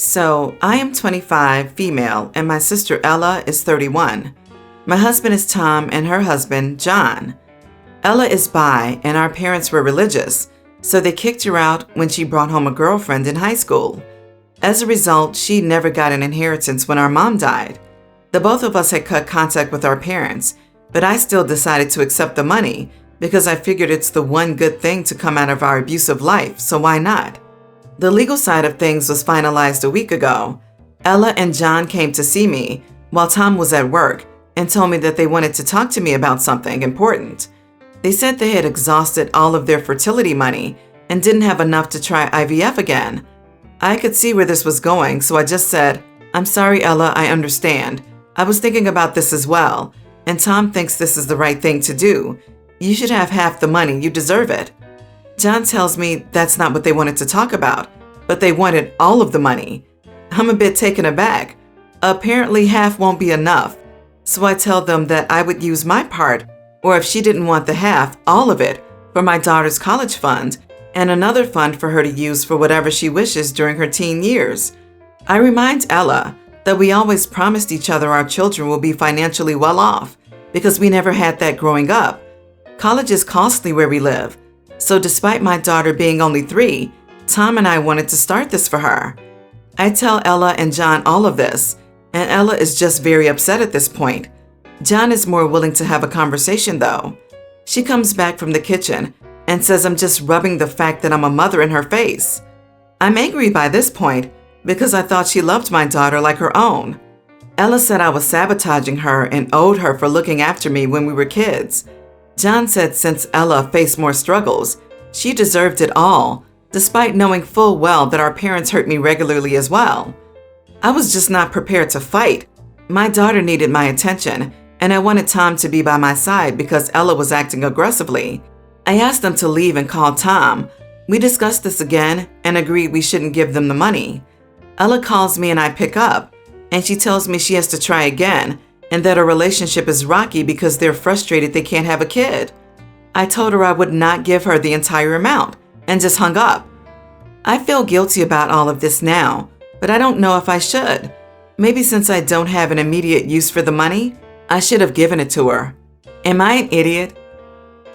So, I am 25, female, and my sister Ella is 31. My husband is Tom and her husband, John. Ella is bi, and our parents were religious, so they kicked her out when she brought home a girlfriend in high school. As a result, she never got an inheritance when our mom died. The both of us had cut contact with our parents, but I still decided to accept the money because I figured it's the one good thing to come out of our abusive life, so why not? The legal side of things was finalized a week ago. Ella and John came to see me while Tom was at work and told me that they wanted to talk to me about something important. They said they had exhausted all of their fertility money and didn't have enough to try IVF again. I could see where this was going, so I just said, "I'm sorry, Ella, I understand. I was thinking about this as well, and Tom thinks this is the right thing to do. You should have half the money, you deserve it." John tells me that's not what they wanted to talk about, but they wanted all of the money. I'm a bit taken aback. Apparently half won't be enough, so I tell them that I would use my part, or if she didn't want the half, all of it, for my daughter's college fund, and another fund for her to use for whatever she wishes during her teen years. I remind Ella that we always promised each other our children will be financially well off, because we never had that growing up. College is costly where we live, so despite my daughter being only 3, Tom and I wanted to start this for her. I tell Ella and John all of this, and Ella is just very upset at this point. John is more willing to have a conversation though. She comes back from the kitchen and says I'm just rubbing the fact that I'm a mother in her face. I'm angry by this point because I thought she loved my daughter like her own. Ella said I was sabotaging her and owed her for looking after me when we were kids. John said since Ella faced more struggles, she deserved it all, despite knowing full well that our parents hurt me regularly as well. I was just not prepared to fight. My daughter needed my attention, and I wanted Tom to be by my side because Ella was acting aggressively. I asked them to leave and call Tom. We discussed this again and agreed we shouldn't give them the money. Ella calls me and I pick up, and she tells me she has to try again and that our relationship is rocky because they're frustrated they can't have a kid. I told her I would not give her the entire amount and just hung up. I feel guilty about all of this now, but I don't know if I should. Maybe since I don't have an immediate use for the money, I should have given it to her. Am I an idiot?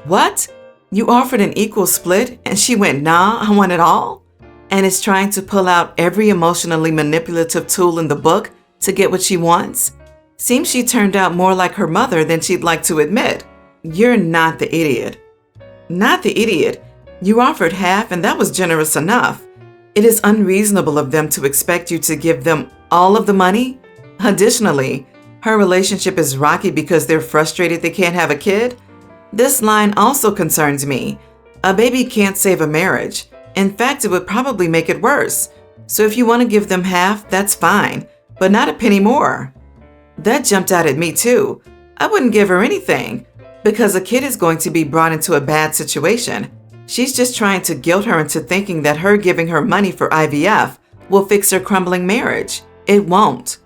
What? You offered an equal split and she went, "Nah, I want it all?" And is trying to pull out every emotionally manipulative tool in the book to get what she wants? Seems she turned out more like her mother than she'd like to admit. You're not the idiot. Not the idiot. You offered half and that was generous enough. It is unreasonable of them to expect you to give them all of the money. Additionally, her relationship is rocky because they're frustrated they can't have a kid. This line also concerns me. A baby can't save a marriage. In fact, it would probably make it worse. So if you want to give them half, that's fine, but not a penny more. That jumped out at me too. I wouldn't give her anything because a kid is going to be brought into a bad situation. She's just trying to guilt her into thinking that her giving her money for IVF will fix her crumbling marriage. It won't.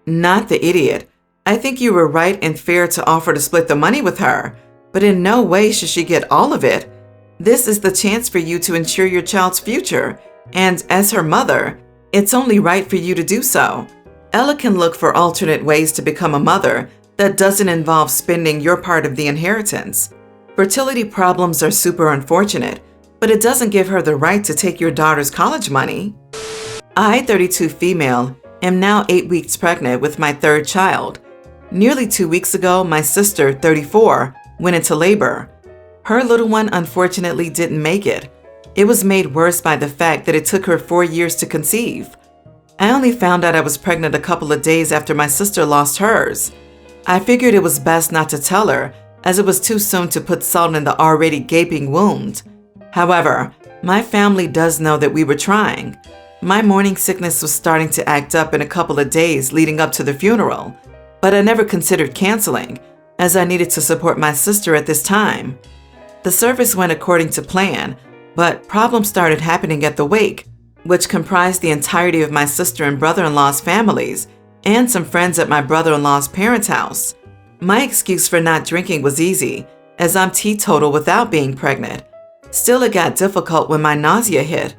Not the idiot. I think you were right and fair to offer to split the money with her, but in no way should she get all of it. This is the chance for you to ensure your child's future, and as her mother, it's only right for you to do so. Ella can look for alternate ways to become a mother that doesn't involve spending your part of the inheritance. Fertility problems are super unfortunate, but it doesn't give her the right to take your daughter's college money. I, 32 female, am now 8 weeks pregnant with my 3rd child. Nearly 2 weeks ago, my sister, 34, went into labor. Her little one unfortunately didn't make it. It was made worse by the fact that it took her 4 years to conceive. I only found out I was pregnant a couple of days after my sister lost hers. I figured it was best not to tell her, as it was too soon to put salt in the already gaping wound. However, my family does know that we were trying. My morning sickness was starting to act up in a couple of days leading up to the funeral, but I never considered canceling, as I needed to support my sister at this time. The service went according to plan, but problems started happening at the wake, which comprised the entirety of my sister and brother-in-law's families, and some friends at my brother-in-law's parents' house. My excuse for not drinking was easy, as I'm teetotal without being pregnant. Still, it got difficult when my nausea hit.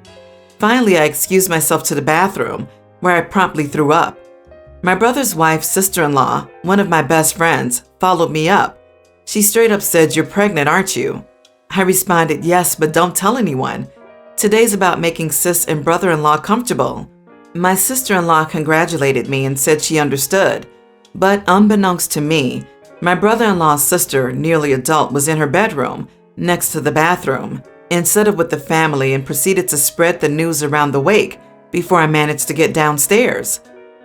Finally, I excused myself to the bathroom, where I promptly threw up. My brother's wife's sister-in-law, one of my best friends, followed me up. She straight up said, "You're pregnant, aren't you?" I responded, "Yes, but don't tell anyone. Today's about making sis and brother-in-law comfortable." My sister-in-law congratulated me and said she understood. But unbeknownst to me, my brother-in-law's sister, nearly adult, was in her bedroom, next to the bathroom, instead of with the family, and proceeded to spread the news around the wake before I managed to get downstairs.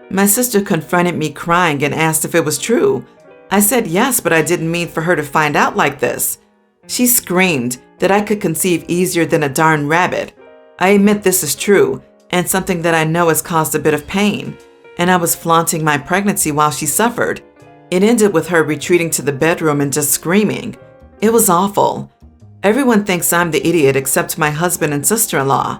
My sister confronted me crying and asked if it was true. I said yes, but I didn't mean for her to find out like this. She screamed that I could conceive easier than a darn rabbit. I admit this is true, and something that I know has caused a bit of pain, and I was flaunting my pregnancy while she suffered. It ended with her retreating to the bedroom and just screaming. It was awful. Everyone thinks I'm the idiot except my husband and sister-in-law.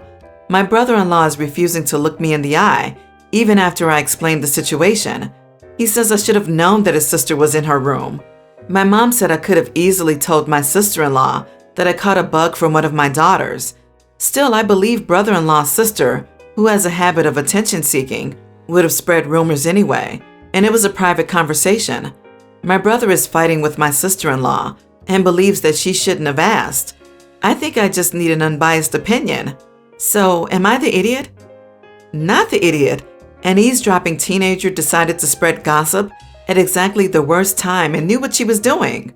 My brother-in-law is refusing to look me in the eye, even after I explained the situation. He says I should have known that his sister was in her room. My mom said I could have easily told my sister-in-law that I caught a bug from one of my daughters. Still, I believe brother-in-law's sister, who has a habit of attention-seeking, would have spread rumors anyway, and it was a private conversation. My brother is fighting with my sister-in-law and believes that she shouldn't have asked. I think I just need an unbiased opinion. So, am I the idiot? Not the idiot. An eavesdropping teenager decided to spread gossip at exactly the worst time and knew what she was doing.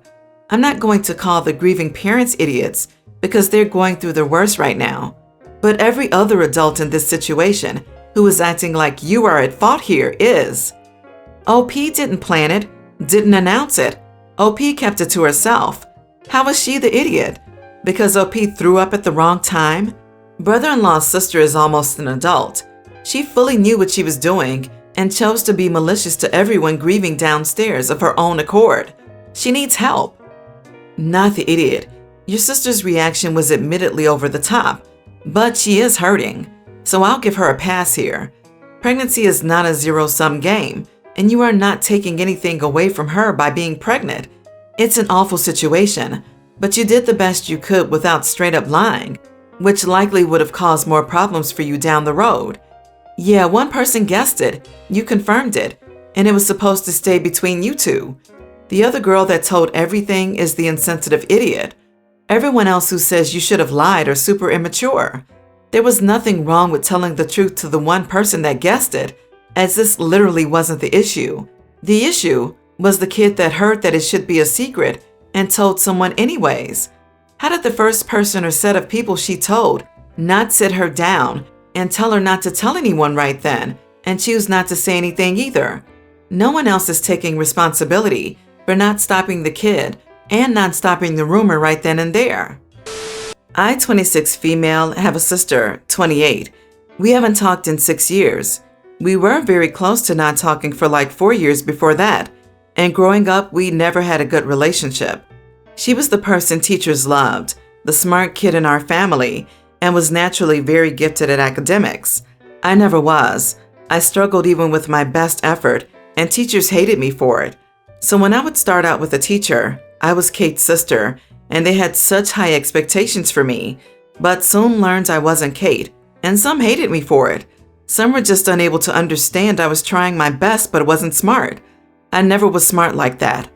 I'm not going to call the grieving parents idiots because they're going through their worst right now. But every other adult in this situation who is acting like you are at fault here is. OP didn't plan it, didn't announce it. OP kept it to herself. How was she the idiot? Because OP threw up at the wrong time? Brother-in-law's sister is almost an adult. She fully knew what she was doing and chose to be malicious to everyone grieving downstairs of her own accord. She needs help. Not the idiot. Your sister's reaction was admittedly over the top, but she is hurting, so I'll give her a pass here. Pregnancy is not a zero-sum game, and you are not taking anything away from her by being pregnant. It's an awful situation, but you did the best you could without straight-up lying, which likely would have caused more problems for you down the road. Yeah, one person guessed it, you confirmed it, and it was supposed to stay between you two. The other girl that told everything is the insensitive idiot. Everyone else who says you should have lied are super immature. There was nothing wrong with telling the truth to the one person that guessed it, as this literally wasn't the issue. The issue was the kid that heard that it should be a secret and told someone anyways. How did the first person or set of people she told not sit her down and tell her not to tell anyone right then, and choose not to say anything either? No one else is taking responsibility for not stopping the kid and not stopping the rumor right then and there. I, 26 female, have a sister, 28. We haven't talked in 6 years. We were very close to not talking for like 4 years before that, and growing up, we never had a good relationship. She was the person teachers loved, the smart kid in our family, and was naturally very gifted at academics. I never was. I struggled even with my best effort, and teachers hated me for it. So when I would start out with a teacher, I was Kate's sister, and they had such high expectations for me, but soon learned I wasn't Kate, and some hated me for it. Some were just unable to understand I was trying my best but wasn't smart. I never was smart like that.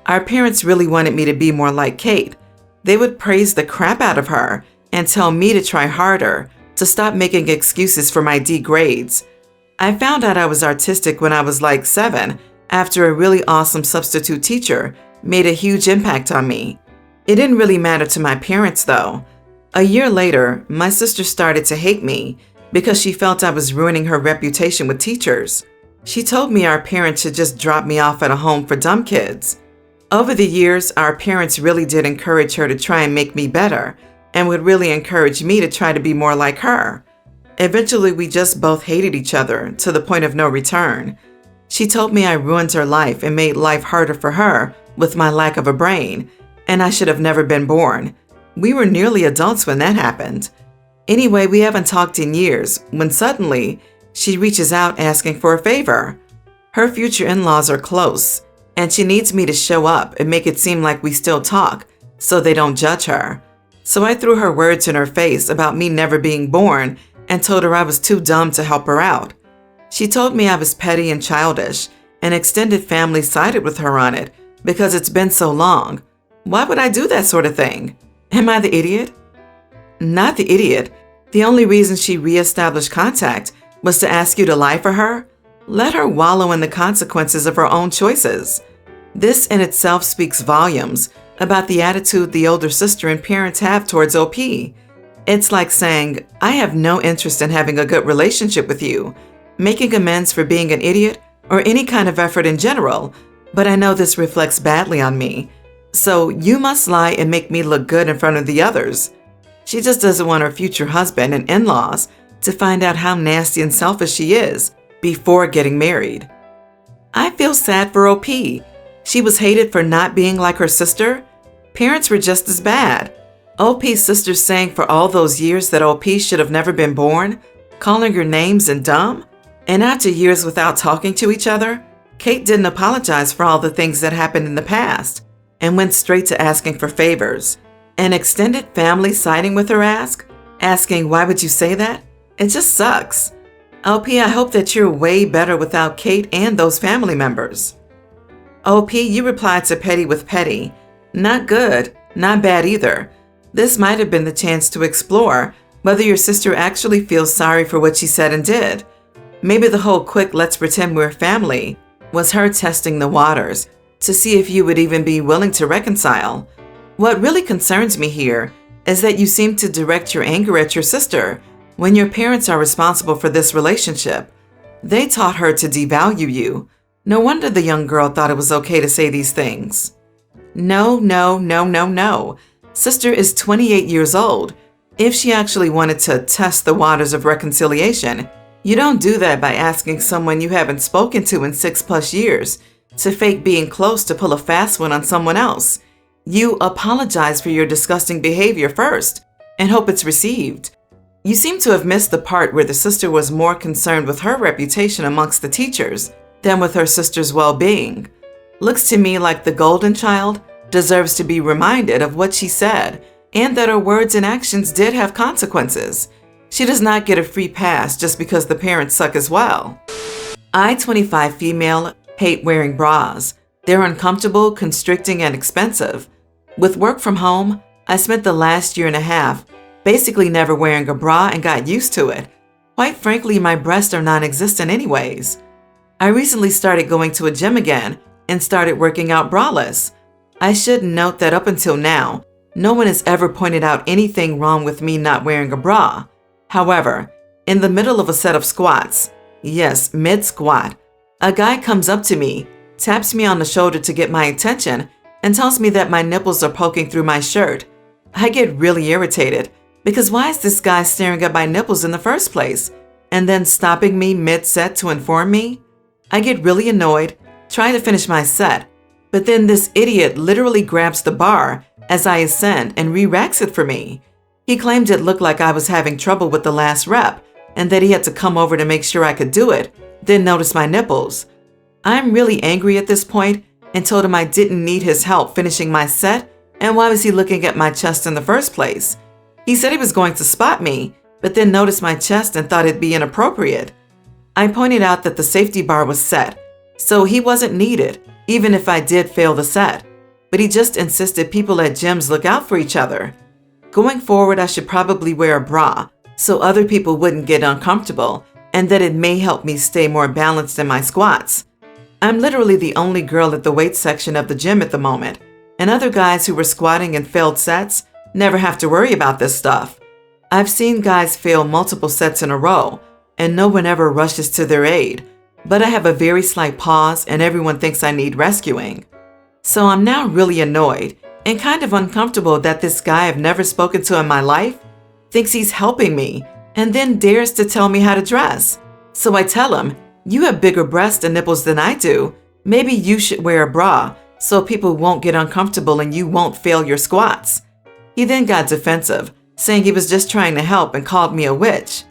Our parents really wanted me to be more like Kate. They would praise the crap out of her and tell me to try harder, to stop making excuses for my D grades. I found out I was artistic when I was like 7, after a really awesome substitute teacher made a huge impact on me. It didn't really matter to my parents though. A year later, my sister started to hate me because she felt I was ruining her reputation with teachers. She told me our parents should just drop me off at a home for dumb kids. Over the years, our parents really did encourage her to try and make me better, and would really encourage me to try to be more like her. Eventually, we just both hated each other to the point of no return. She told me I ruined her life and made life harder for her with my lack of a brain, and I should have never been born. We were nearly adults when that happened. Anyway, we haven't talked in years when suddenly she reaches out asking for a favor. Her future in-laws are close, and she needs me to show up and make it seem like we still talk so they don't judge her. So I threw her words in her face about me never being born and told her I was too dumb to help her out. She told me I was petty and childish, and extended family sided with her on it because it's been so long. Why would I do that sort of thing? Am I the idiot? Not the idiot. The only reason she reestablished contact was to ask you to lie for her. Let her wallow in the consequences of her own choices. This in itself speaks volumes about the attitude the older sister and parents have towards OP. It's like saying, I have no interest in having a good relationship with you, making amends for being an idiot, or any kind of effort in general, but I know this reflects badly on me. So you must lie and make me look good in front of the others. She just doesn't want her future husband and in-laws to find out how nasty and selfish she is before getting married. I feel sad for OP. She was hated for not being like her sister. Parents were just as bad. OP's sister saying for all those years that OP should have never been born, calling her names and dumb. And after years without talking to each other, Kate didn't apologize for all the things that happened in the past and went straight to asking for favors. An extended family siding with her asking why would you say that? It just sucks. OP, I hope that you're way better without Kate and those family members. OP, you replied to petty with petty. Not good, not bad either. This might have been the chance to explore whether your sister actually feels sorry for what she said and did. Maybe the whole quick let's pretend we're family was her testing the waters to see if you would even be willing to reconcile. What really concerns me here is that you seem to direct your anger at your sister when your parents are responsible for this relationship. They taught her to devalue you. No wonder the young girl thought it was okay to say these things. No. Sister is 28 years old. If she actually wanted to test the waters of reconciliation, you don't do that by asking someone you haven't spoken to in 6+ years to fake being close to pull a fast one on someone else. You apologize for your disgusting behavior first and hope it's received. You seem to have missed the part where the sister was more concerned with her reputation amongst the teachers than with her sister's well-being. Looks to me like the golden child deserves to be reminded of what she said and that her words and actions did have consequences. She does not get a free pass just because the parents suck as well. I, 25 female, hate wearing bras. They're uncomfortable, constricting, and expensive. With work from home, I spent the last year and a half basically never wearing a bra and got used to it. Quite frankly, my breasts are non-existent anyways. I recently started going to a gym again and started working out braless. I should note that up until now, no one has ever pointed out anything wrong with me not wearing a bra. However, in the middle of a set of squats, yes, mid-squat, a guy comes up to me, taps me on the shoulder to get my attention, and tells me that my nipples are poking through my shirt. I get really irritated because why is this guy staring at my nipples in the first place and then stopping me mid-set to inform me? I get really annoyed, trying to finish my set, but then this idiot literally grabs the bar as I ascend and re-racks it for me. He claimed it looked like I was having trouble with the last rep and that he had to come over to make sure I could do it, then notice my nipples. I'm really angry at this point and told him I didn't need his help finishing my set, and why was he looking at my chest in the first place? He said he was going to spot me, but then noticed my chest and thought it'd be inappropriate. I pointed out that the safety bar was set, so he wasn't needed, even if I did fail the set. But he just insisted people at gyms look out for each other. Going forward, I should probably wear a bra so other people wouldn't get uncomfortable and that it may help me stay more balanced in my squats. I'm literally the only girl at the weight section of the gym at the moment, and other guys who were squatting and failed sets never have to worry about this stuff. I've seen guys fail multiple sets in a row, and no one ever rushes to their aid, but I have a very slight pause and everyone thinks I need rescuing. So I'm now really annoyed and kind of uncomfortable that this guy I've never spoken to in my life thinks he's helping me and then dares to tell me how to dress. So I tell him, you have bigger breasts and nipples than I do. Maybe you should wear a bra so people won't get uncomfortable and you won't fail your squats. He then got defensive, saying he was just trying to help and called me a witch.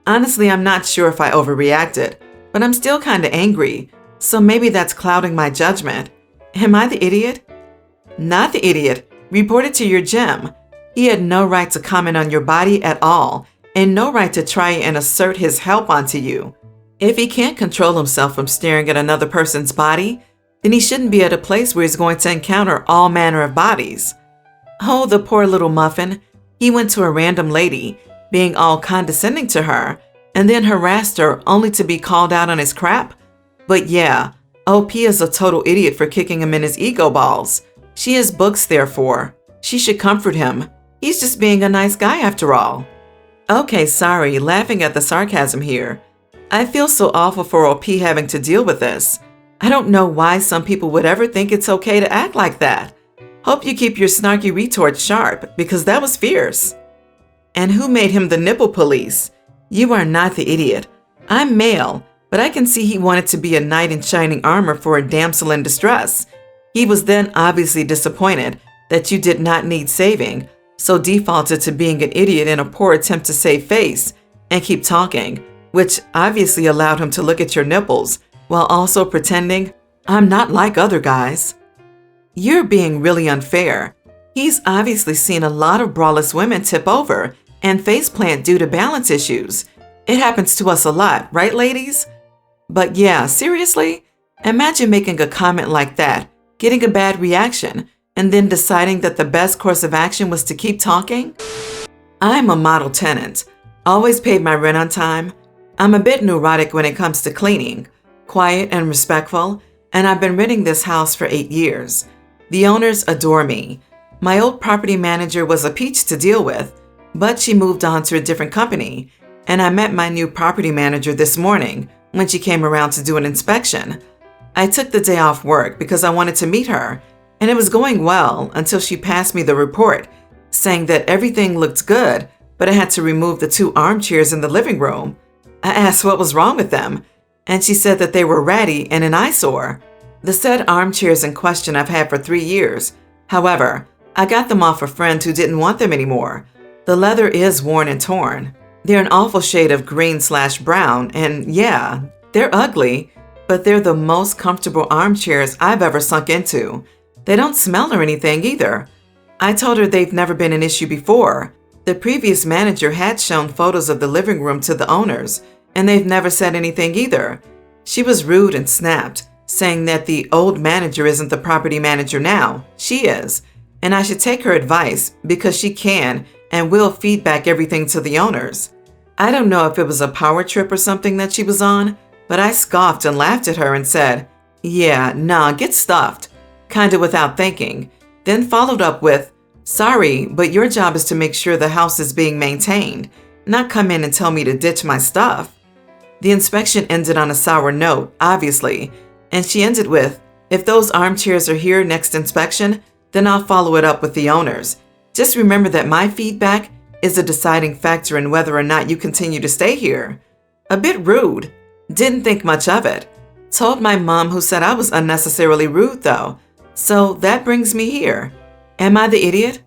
Honestly, I'm not sure if I overreacted, but I'm still kind of angry, so maybe that's clouding my judgment. Am I the idiot? Not the idiot. Report it to your gym. He had no right to comment on your body at all, and no right to try and assert his help onto you. If he can't control himself from staring at another person's body, then he shouldn't be at a place where he's going to encounter all manner of bodies. Oh, the poor little muffin. He went to a random lady, being all condescending to her, and then harassed her only to be called out on his crap? But yeah, OP is a total idiot for kicking him in his ego balls. She has books, therefore. She should comfort him. He's just being a nice guy after all. Okay, sorry, laughing at the sarcasm here. I feel so awful for OP having to deal with this. I don't know why some people would ever think it's okay to act like that. Hope you keep your snarky retort sharp, because that was fierce. And who made him the nipple police? You are not the idiot. I'm male, but I can see he wanted to be a knight in shining armor for a damsel in distress. He was then obviously disappointed that you did not need saving, so defaulted to being an idiot in a poor attempt to save face and keep talking, which obviously allowed him to look at your nipples while also pretending, I'm not like other guys. You're being really unfair. He's obviously seen a lot of braless women tip over and faceplant due to balance issues. It happens to us a lot, right, ladies? But yeah, seriously? Imagine making a comment like that, getting a bad reaction, and then deciding that the best course of action was to keep talking? I'm a model tenant, always paid my rent on time. I'm a bit neurotic when it comes to cleaning, quiet and respectful, and I've been renting this house for 8 years. The owners adore me. My old property manager was a peach to deal with, but she moved on to a different company, and I met my new property manager this morning when she came around to do an inspection. I took the day off work because I wanted to meet her, and it was going well until she passed me the report, saying that everything looked good, but I had to remove the 2 armchairs in the living room. I asked what was wrong with them, and she said that they were ratty and an eyesore. The said armchairs in question I've had for 3 years. However, I got them off a friend who didn't want them anymore. The leather is worn and torn. They're an awful shade of green/brown, and yeah, they're ugly, but they're the most comfortable armchairs I've ever sunk into. They don't smell or anything either. I told her they've never been an issue before. The previous manager had shown photos of the living room to the owners, and they've never said anything either. She was rude and snapped, saying that the old manager isn't the property manager now. She is, and I should take her advice because she can and will feedback everything to the owners. I don't know if it was a power trip or something that she was on, but I scoffed and laughed at her and said, yeah, nah, get stuffed, kinda without thinking, then followed up with, sorry, but your job is to make sure the house is being maintained, not come in and tell me to ditch my stuff. The inspection ended on a sour note, obviously, and she ended with, if those armchairs are here next inspection, then I'll follow it up with the owners. Just remember that my feedback is a deciding factor in whether or not you continue to stay here. A bit rude. Didn't think much of it. Told my mom, who said I was unnecessarily rude though. So that brings me here. Am I the idiot?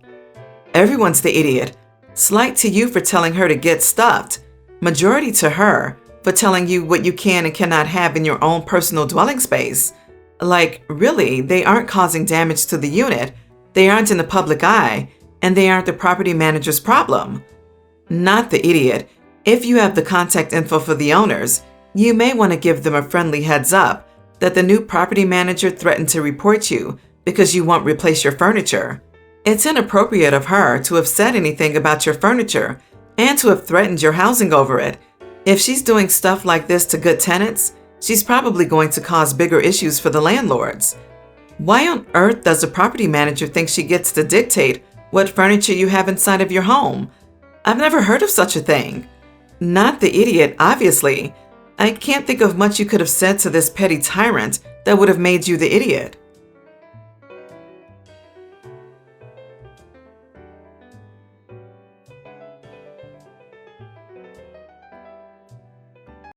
Everyone's the idiot. Slight to you for telling her to get stuffed. Majority to her for telling you what you can and cannot have in your own personal dwelling space. Like, really, they aren't causing damage to the unit. They aren't in the public eye, and they aren't the property manager's problem. Not the idiot. If you have the contact info for the owners, you may want to give them a friendly heads up that the new property manager threatened to report you because you won't replace your furniture. It's inappropriate of her to have said anything about your furniture and to have threatened your housing over it. If she's doing stuff like this to good tenants, she's probably going to cause bigger issues for the landlords. Why on earth does the property manager think she gets to dictate what furniture you have inside of your home? I've never heard of such a thing. Not the idiot, obviously. I can't think of much you could have said to this petty tyrant that would have made you the idiot.